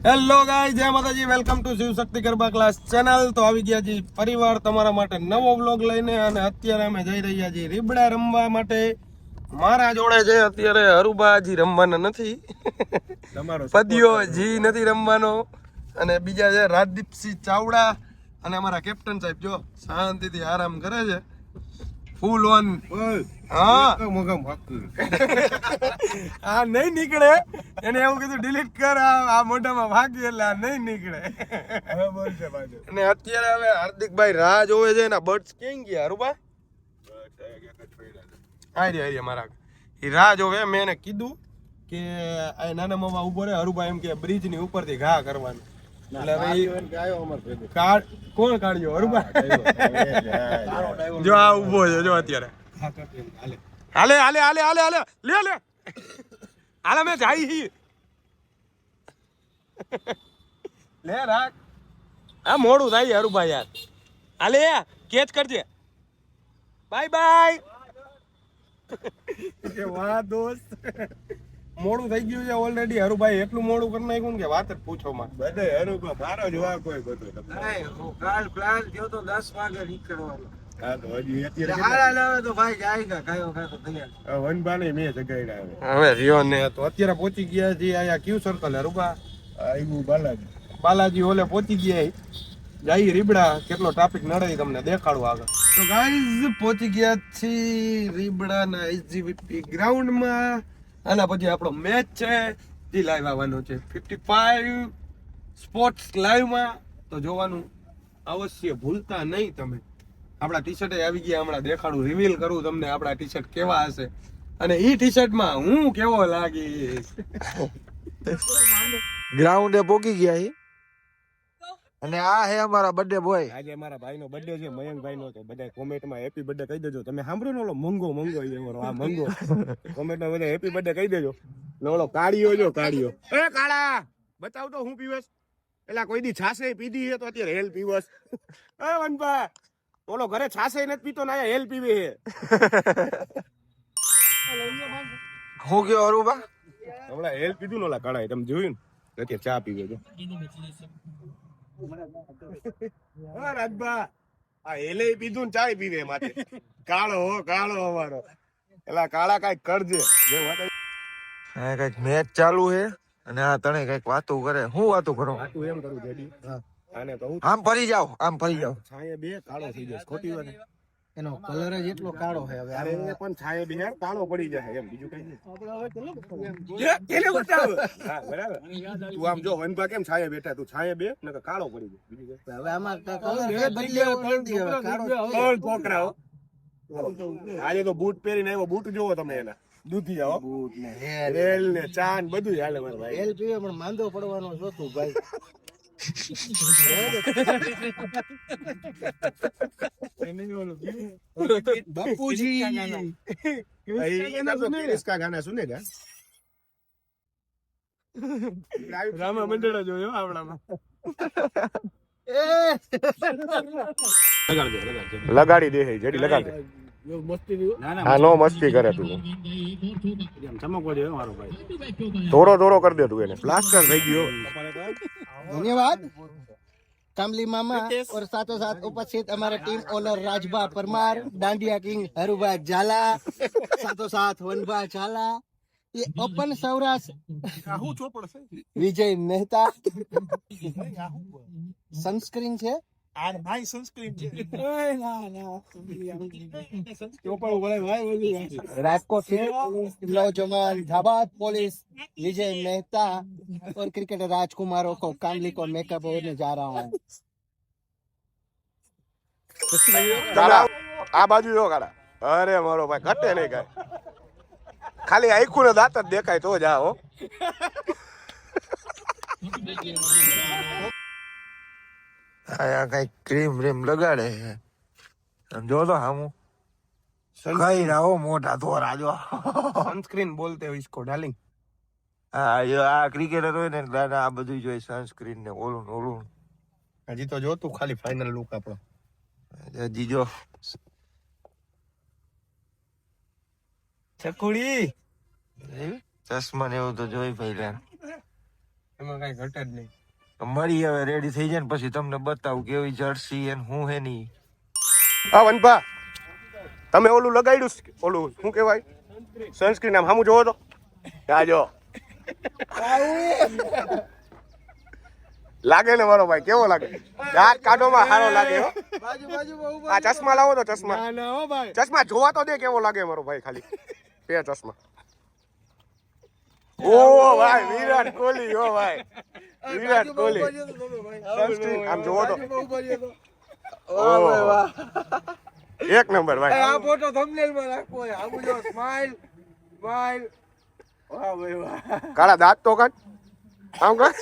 Hello guys, જય Mataji, welcome to Shiv Shakti garba class channel. તો આવી ગયા છીએ પરિવાર તમારા માટે નવો વ્લોગ લઈને, અને અત્યારે અમે જઈ રહ્યા છીએ રીબડા રમવા માટે. મારા જોડે છે અત્યારે હરુબાજી રમવાના નથી, પદિયો જી નથી રમવાનો, અને બીજા છે રાજદીપસિંહ ચાવડા અને અમારા કેપ્ટન સાહેબ. જો શાંતિથી આરામ કરે છે, ફૂલ ઓન. હા આ નહીં નીકળે, એને એવું કીધું ડિલીટ કર, આ મોઢામાં ભાગી એટલે આ નહીં નીકળે. અને અત્યારે હવે હાર્દિકભાઈ રાહ જોવે છે, એના બર્ડ્સ ક્યાં ગયા હરુબા? હારી મારા એ રાહ જોવે. મેં એને કીધું કે આ નાના મામા ઉભો રહે, હરુબા એમ કે બ્રિજ ની ઉપર થી ઘા કરવાનું. કોણ કાઢ્યો હરુબા? જો આ ઉભો છે, જો અત્યારે હાલે હાલે હાલે હાલે હાલે લે લે હાલે મેં જાય હી લે રાખ. આ મોડું થાય હરુભાઈ યાર. હાલે કેચ કરજે. Bye bye. વાહ દોસ્ત, મોડું થઈ ગયું છે ઓલરેડી. હરુભાઈ એટલું મોડું કરી નાખ્યું કે વાત જ પૂછો માં. બધે હરુભા મારો જ વાક હોય બધો. કાલ પ્લાન થયો તો 10 વાગે નીકળવાનો. અત્યારે પહોંચી ગયા છીએ અહીંયા ક્યુ સર્કલ હરુબા બાલાજી ઓલે પહોંચી ગયા. જઈ રીબડા. કેટલો ટ્રાફિક નડે તમને દેખાડું આગળ. તો ગાઈઝ પહોંચી ગયા છીએ રીબડા ના એસજીવીપી ગ્રાઉન્ડ માં. આના પછી આપણો મેચ છે, જે લાઈવ આવવાનો છે 55 સ્પોર્ટ્સ લાઈવ માં. તો જોવાનું અવશ્ય ભૂલતા નહીં તમે. આપણા ટી શર્ટ આવી ગયા, હમણાં દેખાડું, રિવીલ કરું તમને આપણા ટી શર્ટ કેવા હશે અને ઈ ટી શર્ટ માં હું કેવો લાગીશ. ગ્રાઉન્ડે પોકી ગયા હી. અને આ હે અમારા બર્થડે બોય. આજે અમારા ભાઈનો બર્થડે છે, મયંકભાઈ નો. તો બધા કોમેન્ટમાં હેપી બર્થડે કહી દેજો. તમે સાંભળ્યો ને ઓલો મંગો આ મંગો કોમેન્ટમાં બધા હેપી બર્થડે કહી દેજો. ને ઓલો કાળિયો જો કાળિયો, એ કાળા બતાવ તો હું પીવસ. પેલા કોઈ દી છાસે પીધી છે તો અત્યારે હેલ પીવસ. એ વનભા ઓલો ઘરે છાસે નથી પીતો ને આયા હેલ પીવે છે. હું ગયો અરુબા હમણાં હેલ પીધું ને ઓલા કાળાએ, તમે જોયું ને અત્યારે ચા પીવે છે. રાજભા આ હેલે પીધું ને ચાય પીવે માથે. કાળો હો કાળો અમારો. એલા કાળા કઈક કરજે. આ કઈક મેચ ચાલુ હે અને આ તને કઈક વાતો કરે. હું વાતો કરો? તું એમ કરું જેડી. આને કહું આમ ફરી જાવ, આમ ફરી જાવ. છાયે બે કાળો થઈ જશે. ખોટી વાત. એનો કલર જ એટલો કાળો છે. હવે અરે પણ છાયે બે કાળો પડી જાય એમ, બીજું કઈ નહીં. કેને બતાવ. હા બરાબર. તું આમ જો વનભા કેમ છાયે બેઠા, તું છાયે બે ને કાળો પડી જાય. બીજું કઈ હવે આમાં કલર બદલ્યો નથી. હવે કાળો કોણ છોકરાઓ. આજે તો બૂટ પહેરીને આવ્યો. બૂટ જોવો તમે એના. દૂધી જાઓ. બૂટ ને રેલ ને ચાન બધું હાલે મારા ભાઈ. હેલ પીવે પણ માંદો પડવાનો જોતું ભાઈ. બાપુજી इसका गाना सुनेगा. રામા મંડળ જોયો આપણામાં. લગાડી દે જેડી લગાડી દે. હા નો મસ્તી કરે તું. થોડો થોડો કરી દે તું એને. પ્લાસ્ટર થઈ ગયો. धन्यवाद कामली मामा और साथों साथ उपस्थित हमारे team owner Rajbha Parmar, dandiya king Harubha Jhala, साथों साथ वनभा झाला, ये ओपन सौराष्ट्र विजय मेहता सनस्क्रीन છે. આ ભાઈ સનસ્ક્રીન છે. राजकोट से नौजवान धाबाद पुलिस विजय मेहता और क्रिकेटर राजकुमारों को कामली को मेकअप होने जा रहा हूँ. આ બાજુ જો કાળા. અરે મારો ભાઈ ઘટે નહીં કાય. ખાલી આખું ને દાંત જ દેખાય તો જ આવો. આ કઈક ક્રીમ બ્રીમ લગાડે છે. જો તો હામું કઈ ના હો મોટા ધોરા જો. સનસ્ક્રીન બોલતે હો इसको डार्लिंग. હા જો આ ક્રિકેટર હોય ને દાદા આ બધું જોઈએ સનસ્ક્રીન ને ઓલું ઓલું. હજી તો જો તું ખાલી ફાઇનલ લુક આપણો. હજી જો ચકુડી ચશ્મા ને એવું તો જોઈ ભાઈ. એમાં કઈ ઘટે જ નહીં. મળી હવે રેડી થઈ જાય ને પછી તમને બતાવું કેવી જર્સી અને હું હે ની. હા વનભા, તમે ઓલું લગાડ્યું ઓલું શું કહેવાય સનસ્ક્રીન, આમ સામું જોવો તો આ જો લાગે ને મારો ભાઈ, કેવો લાગે? દાંત કાઢોમાં સારો લાગે હો. આ ચશ્મા લાવો તો ચશ્મા, ચશ્મા જોવા તો દે કેવો લાગે મારો ભાઈ, ખાલી બે ચશ્મા. ઓ ભાઈ વિરાટ કોહલી, ઓ ભાઈ વિરાટ કોહલી સનસ્ક્રીન આમ જોવો તો એક નંબર ભાઈ. આ ફોટો થંબનેલ માં રાખવો હોય. આમ જો સ્માઈલ સ્માઈલ. વાહ ભાઈ વાહ. કાળા દાંત તો કાઢ આમ કાઢ.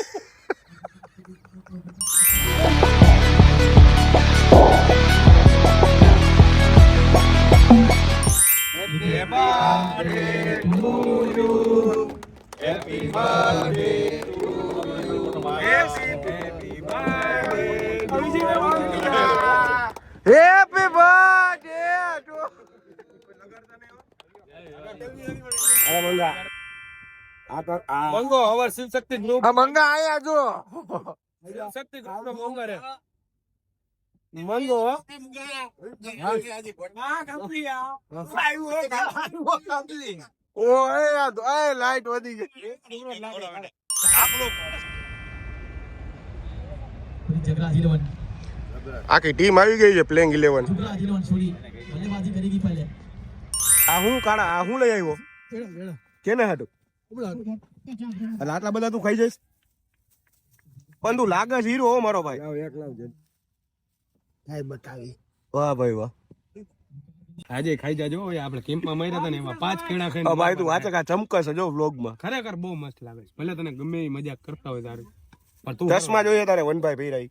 હેપી બર્થડે ટુ મંગો હવાર શિવ શક્તિ ગ્રુપ, આ મંગા આયા જો. શક્તિ ગ્રુપ નો મંગો રે મંગો. ઓ એ આ તો એ લાઈટ વધી ગઈ. આખી ટીમ આવી ગઈ છે પ્લેઇંગ 11. આ હું કાળા આ હું લઈ આવ્યો કેને હતું? એટલે આટલા બધા તું ખાઈ જઈશ? પણ તું લાગે છે હીરો હો મારો ભાઈ. એક લાવ કાઈ બતાવી. વાહ ભાઈ વાહ. આજે ખાઈ જાજો. આપણે કેમ્પમાં માર્યા હતા ને એમાં 5 કેળા ખાઈને ભાઈ તું વાંચે કા ચમકે છે જો વ્લોગમાં. ખરેખર બહુ મસ્ત લાગે છે. ભલે તને ગમે એ મજાક કરતા હોય તારે, પણ તું ચશ્મા જોઈએ તારે વનભાઈ ભીરાઈ.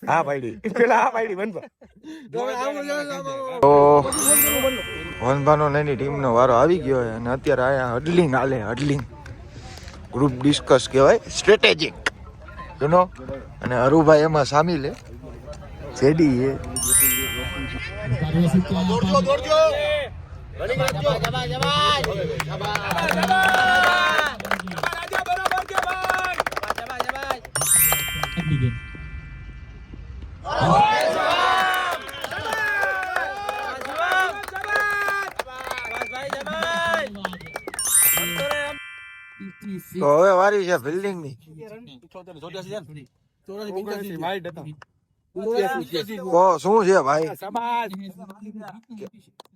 હા ભાઈ પેલા હા ભાઈ વનભાઈ. તો વનભાનો એની ટીમનો વારો આવી ગયો છે અને અત્યારે આયા હડલિંગ હાલે. હડલિંગ ગ્રુપ ડિસ્કસ કહેવાય, સ્ટ્રેટેજિક યુ નો. અને હરુભાઈ એમાં સામેલ છે, જેડી છે. તો હવે વારી છે ફિલ્ડિંગ ની. તો શું છે ભાઈ,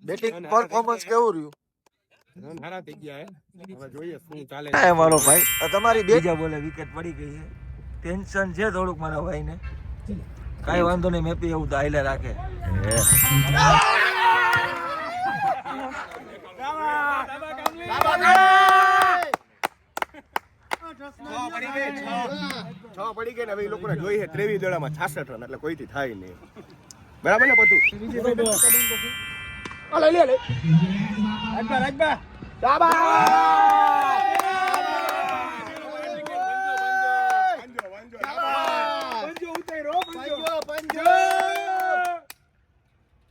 બેટિંગ પરફોર્મન્સ કેવું રહ્યું? સારા થઈ ગયા હવે જોઈએ શું ચાલે. હા મારો ભાઈ, આ તમારી બીજા બોલે વિકેટ પડી ગઈ છે. ટેન્શન છે થોડુંક મારા ભાઈ ને. કઈ વાંધો નહીં, મેપી એવું તો આઈલે રાખે. છ પડી ગઈ ને હવે એ લોકોને જોઈ છે 23 દડામાં 66 રન, એટલે કોઈથી થાય નહીં. બરાબર ને પતું? લે લે લે રાજબા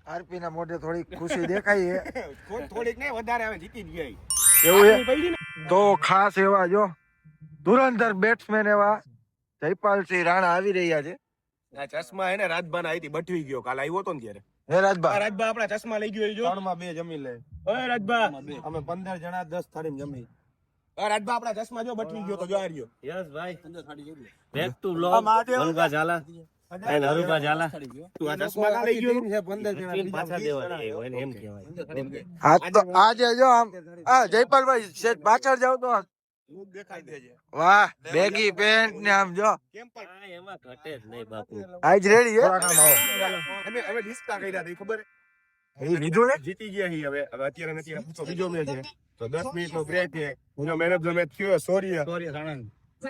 આરપી ના મોઢે થોડી ખુશી દેખાય છે. થોડીક નહીં વધારે હવે જીતી જ ગઈ. એવું છે તો ખાસ એવા જો ધુરંધર બેટ્સમેન એવા જયપાલસિંહ રાણા આવી રહ્યા છે. આ ચશ્મા હે ને રાજબા ના આઈથી બટવી ગયો, કાલ આવ્યો તો ને ત્યારે. હે રાજબા, રાજબા આપણા ચશ્મા લઈ ગયો. જો 3 માં 2 જમી લે. ઓય રાજબા, અમે 15 જણા 10 થાળી જમી. રાજબા આપણા ચશ્મા જો બટવી ગયો તો જો આ રહ્યો. યસ ભાઈ back to blog Vanbha Jhala and Harubha Jhala. તું આ ચશ્મા કા લઈ ગયો? 15 જણા પાછા દેવા એમ કહેવાય. આજ તો આજે જો આમ આ જયપાલભાઈ સેજ પાછળ જાવ તો દેખાઈ દેજે. વાહ, બેગી પેન્ટ ને આમ જો કેમ પણ હા, એમાં ઘટે જ નહીં બાપુ. આજ રેડી હે. અમે ડિસ્કા કર્યા હતી ખબર એ લીધું ને જીતી ગયા હી. હવે અત્યારે નથી પૂછો બીજો મેચ છે તો 10 મિનિટ નો બ્રેક છે. હું મેન ઓફ ધ મેચ થયો સોરિયા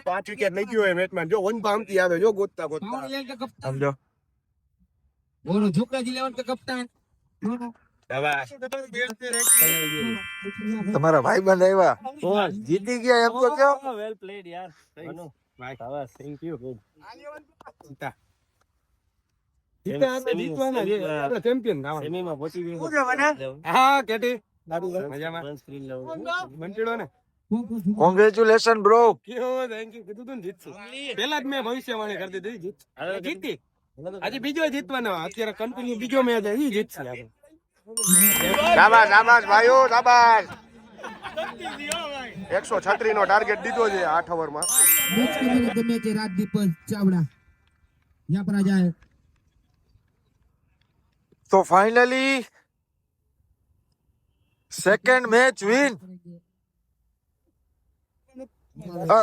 5 વિકેટ લઈ ગયો એ મેચમાં. જો વન પામતી આવે જો ગોતતા ગોતતા સમજો. તમારા ભાઈ બંધ આવ્યા જીતી ગયા એમ તો કયો. વેલ પ્લેડ યાર. મનુ ભાઈ thank you good. Champion semi માં પહોંચી ગયો. હા કેટી મજામાં સ્ક્રીન લઉં. બંટીડો ને કોંગ્રેચ્યુલેશન બ્રો. કેવો થેન્ક યુ કીધું તું ને જીતશું. પેલા જ મેં ભવિષ્યવાણી કરી દીધી જીતી. આજે બીજો જીતવાનો અત્યારે કન્ટિન્યુ બીજો મેચ છે ઈ જીતશે આપણે. શાબાશ શાબાશ ભાઈઓ શાબાશ 136 નો ટાર્ગેટ દીધો છે 8 ઓવરમાં. मैच के मैन ऑफ द मैच है राजदीप चावड़ा यहाँ पर आ जाए તો ફાઇનલી સેકન્ડ મેચ વિન.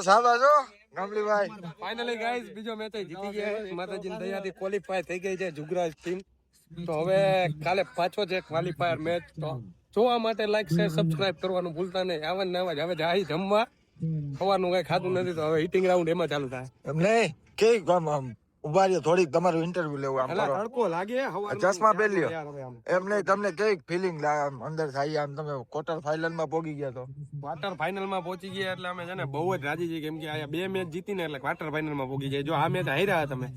શાબાશ હો ગામલીભાઈ. ફાઇનલી ગાઈઝ બીજો મેચ જીતી ગયા માતાજીની દયાથી ક્વોલિફાય થઈ ગઈ છે જુગરાજ ટીમ. તો હવે કાલે પાછો છે ક્વોલિફાયર મેચ. તો જોવા માટે લાઈક શેર સબસ્ક્રાઇબ કરવાનું ભૂલતા નહીં. આવા ને આવા જ હવે જાય જમવા. સવારનું કઈ ખાતું નથી તો હવે હિટિંગ રાઉન્ડ એમાં ચાલુ થાય. એમ નહીં કે આમ ઉભા રહ્યો થોડીક તમારું ઇન્ટરવ્યુ લેવું આમ એટલે કરો. તડકો લાગે હવારનો. ચશ્મા પહેરી લ્યો. યાર હવે આમ એમ નહીં તમને કેવી ફિલિંગ અંદર થાય આમ તમે ક્વાર્ટર ફાઇનલ માં પોગી ગયા તો. ક્વાર્ટર ફાઇનલ માં પહોંચી ગયા એટલે અમે છે ને બહુ જ રાજી છીએ કેમ કે આ 2 મેચ જીતીને એટલે ક્વાર્ટર ફાઇનલ માં પહોંચી જાય. જો આ મેચ હાર્યા તમે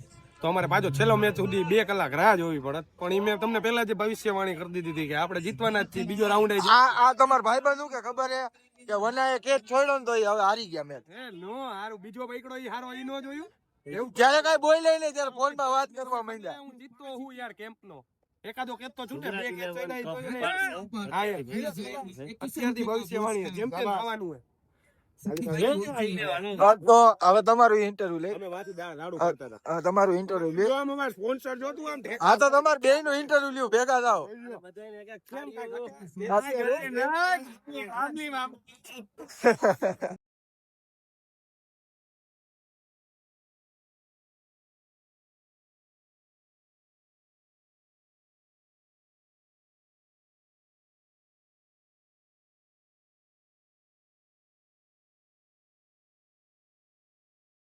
તો અમારે પાછો છેલ્લો મેચ સુધી 2 કલાક રાહ જોવી પડત. પણ એ મેં તમને પહેલા જ ભવિષ્યવાણી કરી દીધી હતી કે આપણે જીતવાના જ છીએ. બીજો રાઉન્ડ આ તમારા ભાઈબંધ શું કે ખબર હે કે વનાએ કેચ છોડ્યો ને તો ઈ હવે હારી ગયા મેચ. નો હારું બીજો પકડો ઈ હારો ઈ નો જોયું. એવું જ્યારે કઈ બોલ નહીં ત્યારે ફોન માં વાત કરવા માંડ્યા. હું જીતતો હું યાર કેમ્પ નો એકાદો કેચ તો છૂટે. 2 કેચ છોડાય તો એને હા યાર અત્યારથી ભવિષ્યવાણી ચેમ્પિયન થવાનું હે. તો હવે તમારું ઇન્ટરવ્યુ લે. અમે વાથી રાડું કરતા હતા. તમારું ઇન્ટરવ્યુ લે. જો આમ અમાર સ્પોન્સર જોતું આમ હા તો તમારે બે નું ઇન્ટરવ્યુ લ્યો ભેગા થાવ. કેમ કાંઈ